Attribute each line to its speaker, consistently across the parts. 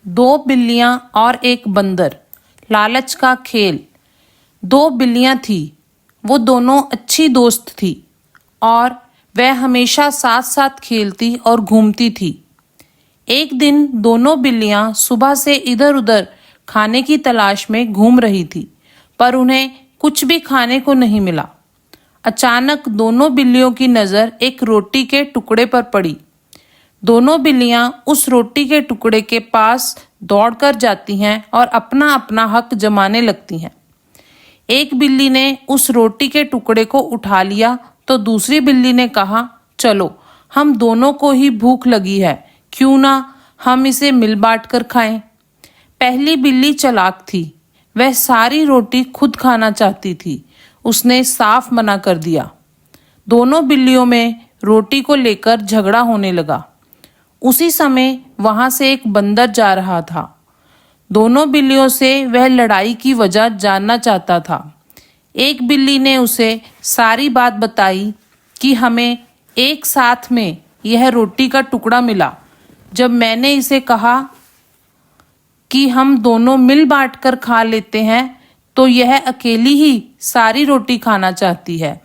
Speaker 1: दो बिल्लियां और एक बंदर। लालच का खेल। दो बिल्लियां थी, वो दोनों अच्छी दोस्त थी और वह हमेशा साथ साथ खेलती और घूमती थी। एक दिन दोनों बिल्लियां सुबह से इधर उधर खाने की तलाश में घूम रही थी, पर उन्हें कुछ भी खाने को नहीं मिला। अचानक दोनों बिल्लियों की नज़र एक रोटी के टुकड़े पर पड़ी। दोनों बिल्लियां उस रोटी के टुकड़े के पास दौड़कर जाती हैं और अपना अपना हक जमाने लगती हैं। एक बिल्ली ने उस रोटी के टुकड़े को उठा लिया तो दूसरी बिल्ली ने कहा, चलो हम दोनों को ही भूख लगी है, क्यों ना हम इसे मिल बांट कर खाएं। पहली बिल्ली चालाक थी, वह सारी रोटी खुद खाना चाहती थी। उसने साफ मना कर दिया। दोनों बिल्लियों में रोटी को लेकर झगड़ा होने लगा। उसी समय वहां से एक बंदर जा रहा था। दोनों बिल्लियों से वह लड़ाई की वजह जानना चाहता था। एक बिल्ली ने उसे सारी बात बताई कि हमें एक साथ में यह रोटी का टुकड़ा मिला। जब मैंने इसे कहा कि हम दोनों मिल बांट कर खा लेते हैं, तो यह अकेली ही सारी रोटी खाना चाहती है।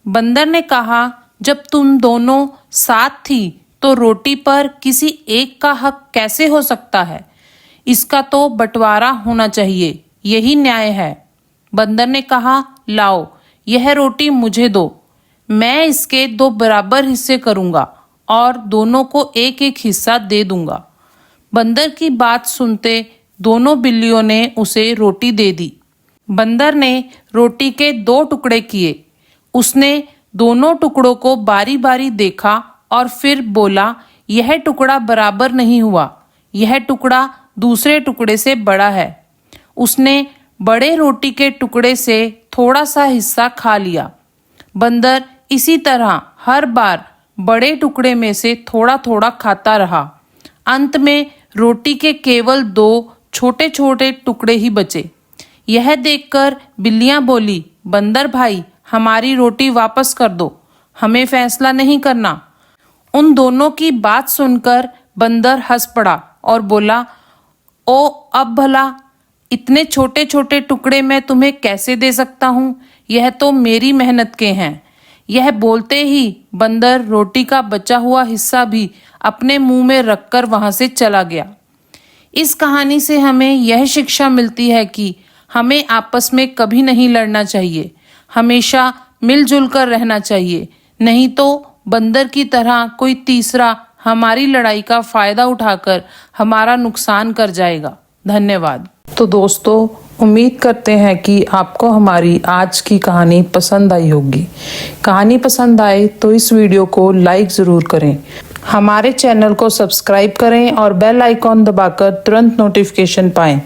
Speaker 1: बंदर ने कहा, जब तुम दोनों साथ थी तो रोटी पर किसी एक का हक कैसे हो सकता है? इसका तो बंटवारा होना चाहिए, यही न्याय है। बंदर ने कहा, लाओ यह रोटी मुझे दो, मैं इसके 2 बराबर हिस्से करूंगा और दोनों को एक एक हिस्सा दे दूंगा। बंदर की बात सुनते दोनों बिल्लियों ने उसे रोटी दे दी। बंदर ने रोटी के 2 टुकड़े किए। उसने दोनों टुकड़ों को बारी बारी देखा और फिर बोला, यह टुकड़ा बराबर नहीं हुआ, यह टुकड़ा दूसरे टुकड़े से बड़ा है। उसने बड़े रोटी के टुकड़े से थोड़ा सा हिस्सा खा लिया। बंदर इसी तरह हर बार बड़े टुकड़े में से थोड़ा थोड़ा खाता रहा। अंत में रोटी के केवल 2 छोटे छोटे टुकड़े ही बचे। यह देखकर बिल्लियां बोली, बंदर भाई, हमारी रोटी वापस कर दो, हमें फैसला नहीं करना। उन दोनों की बात सुनकर बंदर हंस पड़ा और बोला, ओ अब भला इतने छोटे छोटे टुकड़े मैं तुम्हें कैसे दे सकता हूँ? यह तो मेरी मेहनत के हैं। यह बोलते ही बंदर रोटी का बचा हुआ हिस्सा भी अपने मुंह में रखकर वहां से चला गया। इस कहानी से हमें यह शिक्षा मिलती है कि हमें आपस में कभी नहीं लड़ना चाहिए, हमेशा मिलजुल कर रहना चाहिए, नहीं तो बंदर की तरह कोई तीसरा हमारी लड़ाई का फायदा उठाकर हमारा नुकसान कर जाएगा। धन्यवाद। तो दोस्तों, उम्मीद करते हैं कि आपको हमारी आज की कहानी पसंद आई होगी। कहानी पसंद आए तो इस वीडियो को लाइक ज़रूर करें, हमारे चैनल को सब्सक्राइब करें और बेल आइकॉन दबाकर तुरंत नोटिफिकेशन पाएं।